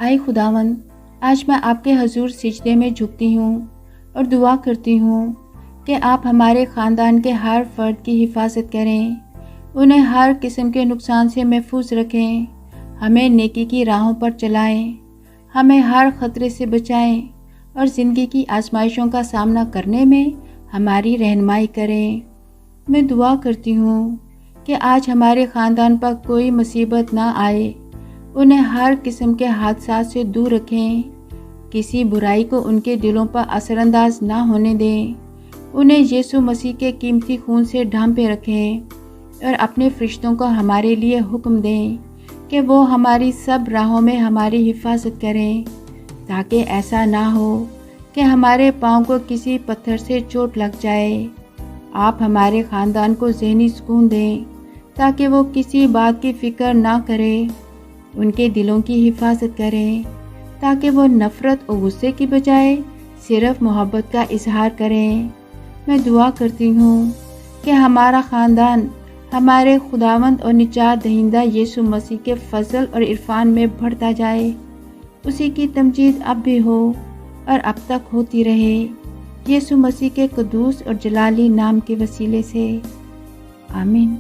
आए खुदावंद, आज मैं आपके हजूर सिजदे में झुकती हूँ और दुआ करती हूँ कि आप हमारे ख़ानदान के हर फर्द की हिफाजत करें, उन्हें हर किस्म के नुकसान से महफूज रखें, हमें नेकी की राहों पर चलाएं, हमें हर ख़तरे से बचाएं और ज़िंदगी की आजमाइशों का सामना करने में हमारी रहनुमाई करें। मैं दुआ करती हूँ कि आज हमारे ख़ानदान पर कोई मुसीबत ना आए, उन्हें हर किस्म के हादसात से दूर रखें, किसी बुराई को उनके दिलों पर असरअंदाज ना होने दें, उन्हें यीशु मसीह के कीमती खून से ढांपे रखें और अपने फरिश्तों को हमारे लिए हुक्म दें कि वो हमारी सब राहों में हमारी हिफाजत करें, ताकि ऐसा ना हो कि हमारे पाँव को किसी पत्थर से चोट लग जाए। आप हमारे ख़ानदान को ज़हनी सुकून दें ताकि वो किसी बात की फ़िक्र ना करें, उनके दिलों की हिफाजत करें ताकि वो नफ़रत और गुस्से की बजाय सिर्फ़ मोहब्बत का इजहार करें। मैं दुआ करती हूँ कि हमारा ख़ानदान हमारे खुदावंद और निजात दहिंदा यीशु मसीह के फ़ज़ल और इरफान में बढ़ता जाए, उसी की तमजीद अब भी हो और अब तक होती रहे, यीशु मसीह के क़ुद्दूस और जलाली नाम के वसीले से, आमीन।